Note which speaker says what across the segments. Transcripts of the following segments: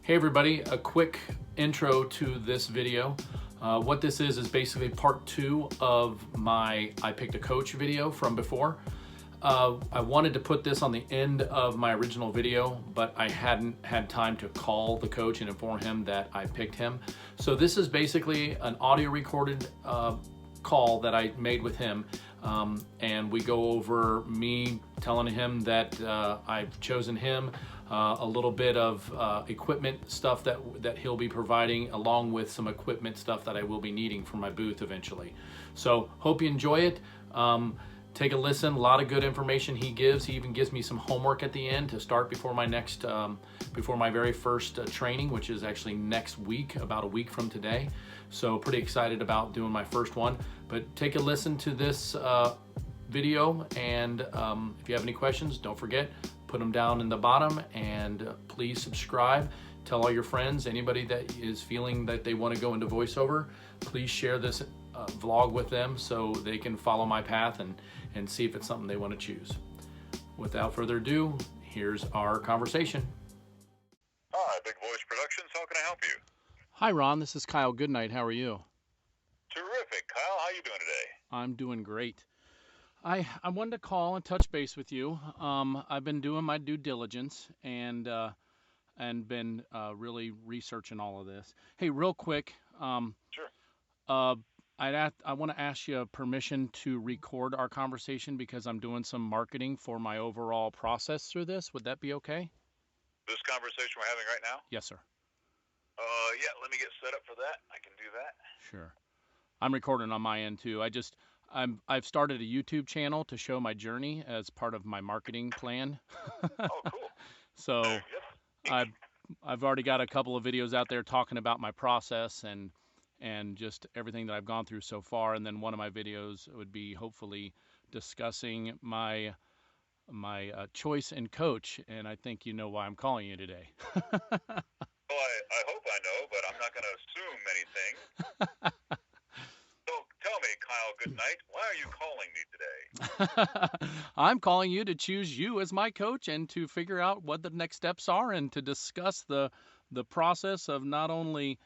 Speaker 1: Hey everybody, a quick intro to this video. What this is basically part 2 of my I Picked a Coach video from before. I wanted to put this on the end of my original video, but I hadn't had time to call the coach and inform him that I picked him. So this is basically an audio recorded call that I made with him, and we go over me telling him that I've chosen him, a little bit of equipment stuff that he'll be providing, along with some equipment stuff that I will be needing for my booth eventually. So hope you enjoy it. Take a listen. A lot of good information he gives. He even gives me some homework at the end to start before my next, before my very first training, which is actually next week, about a week from today. So pretty excited about doing my first one. But take a listen to this video, and if you have any questions, don't forget, put them down in the bottom, and please subscribe. Tell all your friends, anybody that is feeling that they want to go into voiceover, please share this vlog with them so they can follow my path and see if it's something they want to choose. Without further ado, here's our conversation.
Speaker 2: Hi, Big Voice Productions. How can I help you?
Speaker 1: Hi Ron, this is Kyle Goodnight. How are you?
Speaker 2: Terrific. Kyle, how you doing today?
Speaker 1: I'm doing great. I wanted to call and touch base with you. I've been doing my due diligence and been really researching all of this. Hey, real quick,
Speaker 2: Sure.
Speaker 1: I want to ask you permission to record our conversation because I'm doing some marketing for my overall process through this. Would that be okay?
Speaker 2: This conversation we're having right now?
Speaker 1: Yes, sir.
Speaker 2: Yeah, let me get set up for that. I can do that.
Speaker 1: Sure. I'm recording on my end too. I've started a YouTube channel to show my journey as part of my marketing plan.
Speaker 2: Oh, cool.
Speaker 1: So
Speaker 2: Yep.
Speaker 1: I've already got a couple of videos out there talking about my process and just everything that I've gone through so far. And then one of my videos would be hopefully discussing my choice in coach. And I think you know why I'm calling you today.
Speaker 2: Well, I hope I know, but I'm not going to assume anything. So tell me, Kyle Goodnight, why are you calling me today?
Speaker 1: I'm calling you to choose you as my coach and to figure out what the next steps are and to discuss the process of not only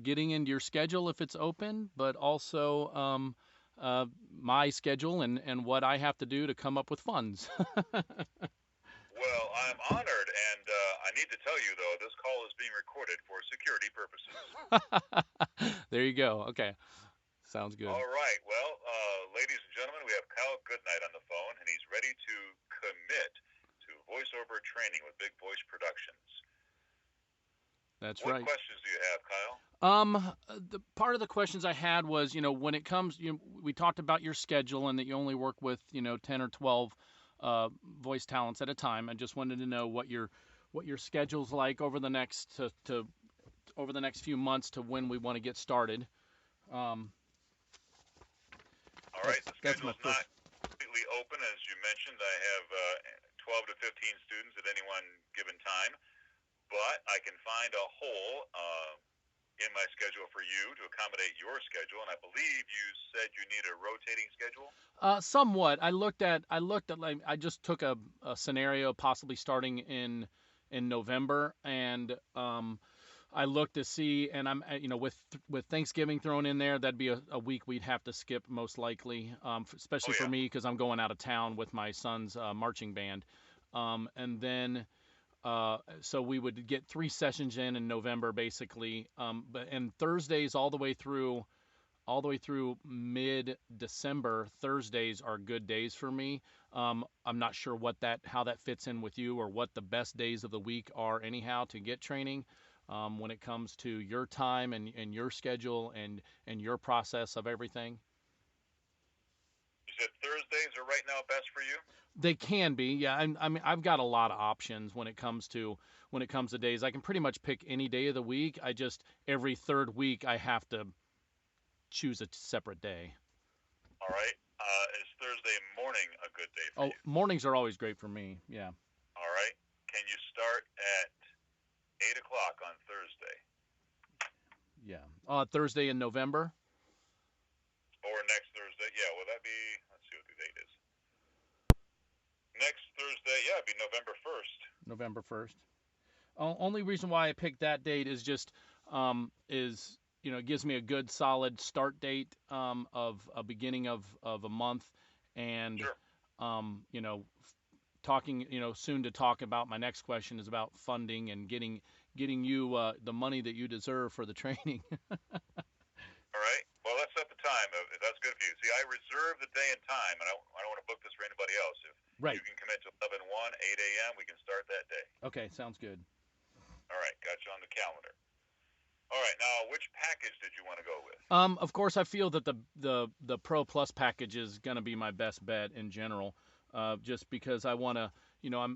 Speaker 1: getting into your schedule if it's open, but also my schedule and what I have to do to come up with funds.
Speaker 2: Well, I'm honored, and I need to tell you, though, this call is being recorded for security purposes.
Speaker 1: There you go. Okay. Sounds good.
Speaker 2: All right. Well, ladies and gentlemen, we have Kyle Goodnight on the phone, and he's ready to commit to voiceover training with Big Voice Productions.
Speaker 1: That's
Speaker 2: What
Speaker 1: right.
Speaker 2: questions do you have, Kyle?
Speaker 1: The part of the questions I had was, when it comes, we talked about your schedule and that you only work with, 10 or 12 voice talents at a time. I just wanted to know what your schedule's like over the next over the next few months to when we want to get started.
Speaker 2: All right, the schedule's not completely open. As you mentioned, I have 12 to 15 students at any one given time, but I can find a hole in my schedule for you to accommodate your schedule, and I believe you said you need a rotating schedule?
Speaker 1: Somewhat. I looked at like I just took a scenario possibly starting in November, and I looked to see, and I'm with Thanksgiving thrown in there, that'd be a week we'd have to skip most likely, especially for me because I'm going out of town with my son's marching band, and then so we would get 3 sessions in November basically, and Thursdays all the way through mid-December, Thursdays are good days for me. I'm not sure how that fits in with you or what the best days of the week are anyhow to get training. When it comes to your time and your schedule and your process of everything?
Speaker 2: You said Thursdays are right now best for you?
Speaker 1: They can be, yeah. I mean, I've got a lot of options when it comes to days. I can pretty much pick any day of the week. I just every third week I have to choose a separate day.
Speaker 2: All right. Is Thursday morning a good day for you?
Speaker 1: Oh, mornings are always great for me. Yeah.
Speaker 2: All right. Can you start at 8 o'clock on Thursday?
Speaker 1: Yeah. Thursday in November?
Speaker 2: Or next Thursday? Yeah, will that be, let's see what the date is. Next Thursday, yeah, it'd be November 1st.
Speaker 1: November 1st. Only reason why I picked that date is just is it gives me a good solid start date of a beginning of a month, and
Speaker 2: Sure.
Speaker 1: you know talking soon to talk about my next question is about funding and getting you the money that you deserve for the training.
Speaker 2: All right. Well, let's set the time. If that's good for you. See, I reserve the day and time, and I don't want to book this for anybody else. If you
Speaker 1: Right.
Speaker 2: can commit to 11:1, 8 a.m., we can start that day.
Speaker 1: Okay, sounds good.
Speaker 2: All right. Got you on the calendar. All right. Now, which package did you want to go with?
Speaker 1: Of course, I feel that the Pro Plus package is going to be my best bet in general, just because I want to,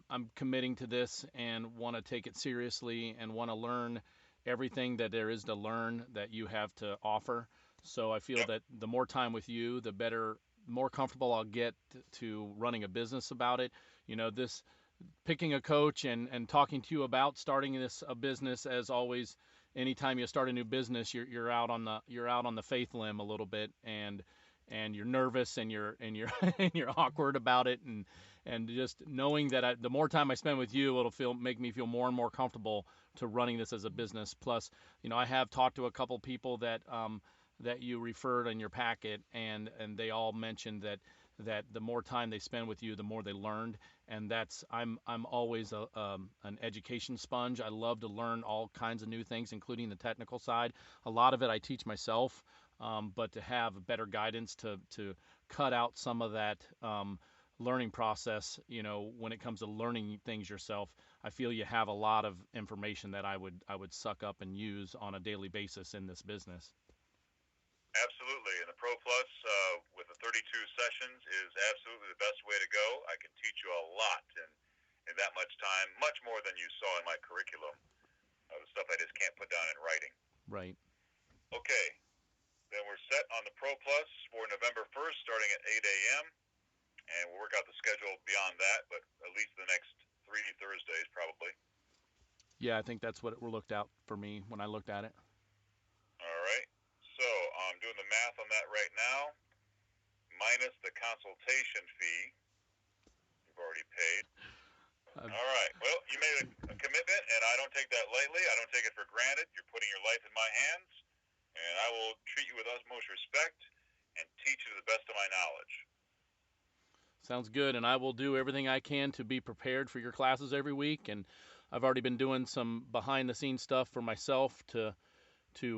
Speaker 1: I'm committing to this and want to take it seriously and want to learn everything that there is to learn that you have to offer. So I feel
Speaker 2: Yep.
Speaker 1: that the more time with you, the better, more comfortable I'll get to running a business about it. This picking a coach and talking to you about starting this a business, as always, anytime you start a new business, you're out on the faith limb a little bit, and you're nervous and you're and you're awkward about it, and just knowing that the more time I spend with you, make me feel more and more comfortable to running this as a business. Plus, I have talked to a couple people that you referred in your packet, and they all mentioned that the more time they spend with you, the more they learned, and I'm always an education sponge. I love to learn all kinds of new things, including the technical side. A lot of it I teach myself, but to have better guidance to cut out some of that learning process, when it comes to learning things yourself, I feel you have a lot of information that I would suck up and use on a daily basis in this business.
Speaker 2: Absolutely. And the Pro Plus with the 32 sessions is absolutely the best way to go. I can teach you a lot in that much time, much more than you saw in my curriculum, the stuff I just can't put down in writing.
Speaker 1: Right.
Speaker 2: Okay. Then we're set on the Pro Plus for November 1st, starting at 8 a.m. And we'll work out the schedule beyond that, but at least the next 3 Thursdays probably.
Speaker 1: Yeah, I think that's what it looked out for me when I looked at it.
Speaker 2: All right. So I'm doing the math on that right now, minus the consultation fee you've already paid. All right. Well, you made a commitment, and I don't take that lightly. I don't take it for granted. You're putting your life in my hands, and I will treat you with utmost respect and teach you to the best of my knowledge.
Speaker 1: Sounds good, and I will do everything I can to be prepared for your classes every week. And I've already been doing some behind-the-scenes stuff for myself to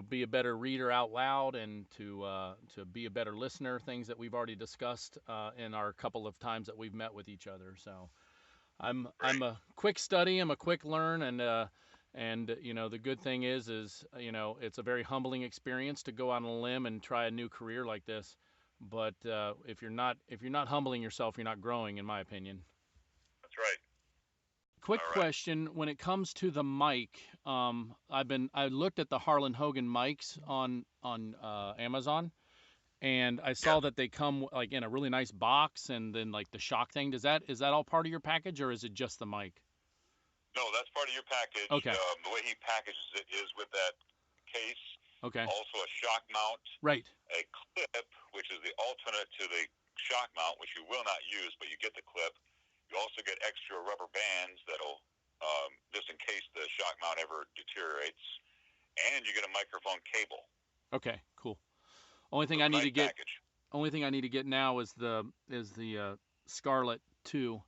Speaker 1: be a better reader out loud and to be a better listener. Things that we've already discussed in our couple of times that we've met with each other. So I'm a quick study. I'm a quick learn, and the good thing is it's a very humbling experience to go out on a limb and try a new career like this. But if you're not humbling yourself, you're not growing, in my opinion.
Speaker 2: That's right.
Speaker 1: Quick
Speaker 2: All right.
Speaker 1: question: when it comes to the mic, I looked at the Harlan Hogan mics on Amazon, and I saw
Speaker 2: Yes.
Speaker 1: that they come like in a really nice box, and then like the shock thing. Is that all part of your package, or is it just the mic?
Speaker 2: No, that's part of your package.
Speaker 1: Okay.
Speaker 2: The way he packages it is with that case,
Speaker 1: Okay.
Speaker 2: also a shock mount,
Speaker 1: Right.
Speaker 2: a clip, which is the alternate to the shock mount, which you will not use, but you get the clip. You also get extra rubber bands that'll, just in case the shock mount ever deteriorates, and you get a microphone cable.
Speaker 1: Okay. Cool. Only thing
Speaker 2: So
Speaker 1: I need
Speaker 2: nice
Speaker 1: to get
Speaker 2: package.
Speaker 1: only thing I need to get now is the Scarlett 2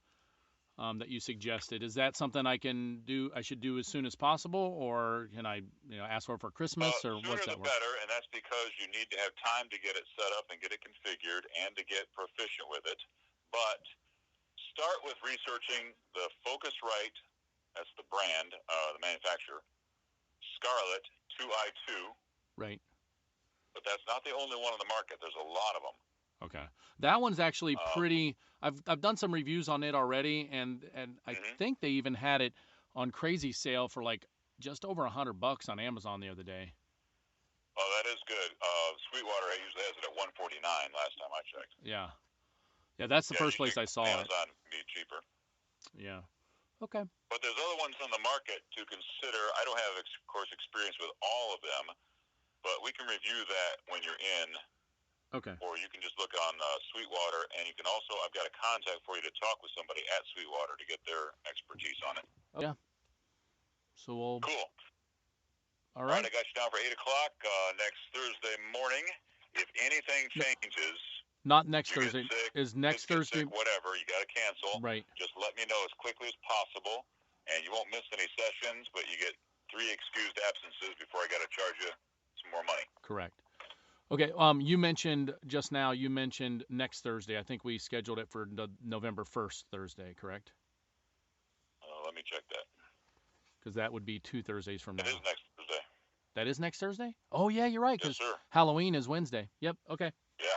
Speaker 1: that you suggested. Is that something I should do as soon as possible, or can I ask for Christmas, or
Speaker 2: Sooner
Speaker 1: what's
Speaker 2: the
Speaker 1: that work?
Speaker 2: better, and that's because you need to have time to get it set up and get it configured and to get proficient with it. But start with researching the Focusrite, that's the brand, the manufacturer, Scarlett 2i2,
Speaker 1: Right.
Speaker 2: but that's not the only one on the market. There's a lot of them.
Speaker 1: Okay. That one's actually pretty. I've done some reviews on it already, and I think they even had it on crazy sale for like just over $100 on Amazon the other day.
Speaker 2: Oh, that is good. Sweetwater usually has it at $149 last time I checked.
Speaker 1: Yeah. Yeah, that's the first place I saw it.
Speaker 2: Amazon can be cheaper.
Speaker 1: Yeah. Okay.
Speaker 2: But there's other ones on the market to consider. I don't have, of course, experience with all of them, but we can review that when you're in.
Speaker 1: Okay.
Speaker 2: Or you can just look on Sweetwater, and you can also, I've got a contact for you to talk with somebody at Sweetwater to get their expertise on it.
Speaker 1: Yeah. So we'll.
Speaker 2: Cool.
Speaker 1: All right.
Speaker 2: I got you down for 8 o'clock next Thursday morning. If anything changes,
Speaker 1: not next
Speaker 2: you
Speaker 1: Thursday.
Speaker 2: Get sick,
Speaker 1: is next Thursday?
Speaker 2: Sick, whatever, you got to cancel.
Speaker 1: Right.
Speaker 2: Just let me know as quickly as possible, and you won't miss any sessions. But you get 3 excused absences before I got to charge you some more money.
Speaker 1: Correct. Okay. You mentioned just now. You mentioned next Thursday. I think we scheduled it for November 1st, Thursday. Correct?
Speaker 2: Let me check that.
Speaker 1: Because that would be 2 Thursdays from now.
Speaker 2: It is next Thursday.
Speaker 1: That is next Thursday? Oh yeah, you're right.
Speaker 2: Yes, sir.
Speaker 1: Halloween is Wednesday. Yep. Okay.
Speaker 2: Yeah.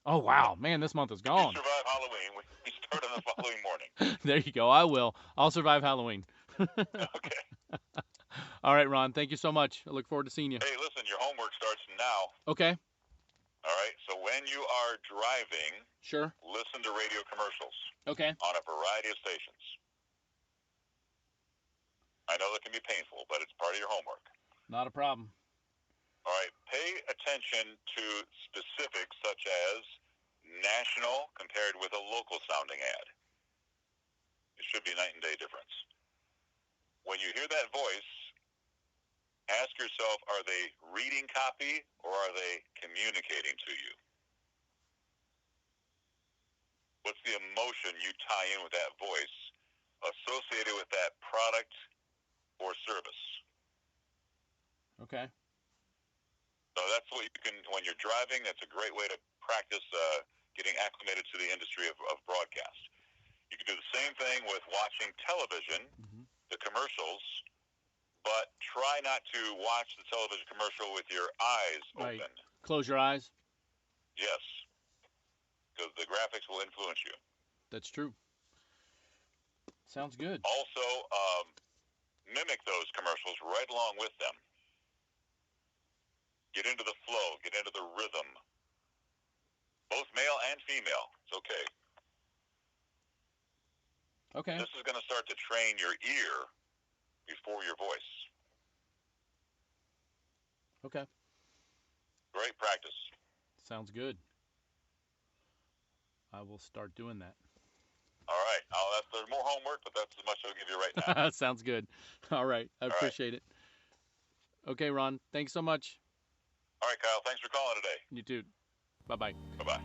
Speaker 1: Oh wow, man, this month is gone.
Speaker 2: If you survive Halloween, we start on the following morning.
Speaker 1: There you go. I will. I'll survive Halloween.
Speaker 2: Okay.
Speaker 1: All right, Ron. Thank you so much. I look forward to seeing you.
Speaker 2: Hey, listen, your homework starts now.
Speaker 1: Okay.
Speaker 2: All right. So when you are driving,
Speaker 1: sure,
Speaker 2: listen to radio commercials.
Speaker 1: Okay.
Speaker 2: On a variety of stations. I know that can be painful, but it's part of your homework.
Speaker 1: Not a problem.
Speaker 2: All right. Pay attention to specifics such as national compared with a local sounding ad. It should be night and day difference. When you hear that voice, ask yourself, are they reading copy or are they communicating to you? What's the emotion you tie in with that voice associated with that product or service?
Speaker 1: Okay.
Speaker 2: So that's what you can, when you're driving, that's a great way to practice getting acclimated to the industry of broadcast. You can do the same thing with watching television, the commercials, but try not to watch the television commercial with your eyes open.
Speaker 1: Close your eyes?
Speaker 2: Yes, because the graphics will influence you.
Speaker 1: That's true. Sounds good.
Speaker 2: Also, mimic those commercials right along with them. Get into the flow. Get into the rhythm. Both male and female. It's okay.
Speaker 1: Okay.
Speaker 2: This is going to start to train your ear before your voice.
Speaker 1: Okay.
Speaker 2: Great practice.
Speaker 1: Sounds good. I will start doing that.
Speaker 2: All right. There's more homework, but that's as much as I'll give you right now.
Speaker 1: Sounds good. All right. I appreciate it. Okay, Ron. Thanks so much.
Speaker 2: All right, Kyle. Thanks for calling today.
Speaker 1: You too. Bye-bye.
Speaker 2: Bye-bye.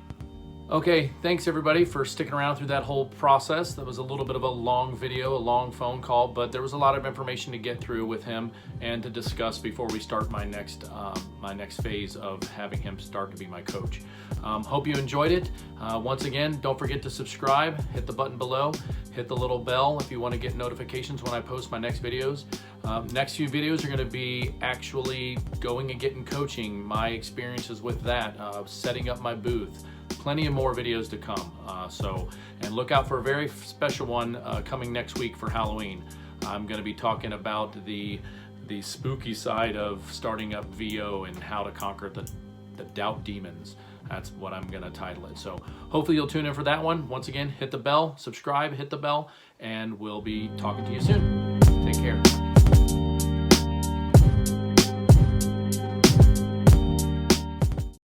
Speaker 1: Okay, thanks everybody for sticking around through that whole process. That was a little bit of a long video, a long phone call, but there was a lot of information to get through with him and to discuss before we start my next phase of having him start to be my coach. Hope you enjoyed it. Once again, don't forget to subscribe, hit the button below, hit the little bell if you want to get notifications when I post my next videos. Next few videos are going to be actually going and getting coaching, my experiences with that, setting up my booth. Plenty of more videos to come. And look out for a very special one coming next week for Halloween. I'm going to be talking about the spooky side of starting up VO and how to conquer the doubt demons. That's what I'm going to title it. So hopefully you'll tune in for that one. Once again, hit the bell, subscribe, hit the bell, and we'll be talking to you soon. Take care.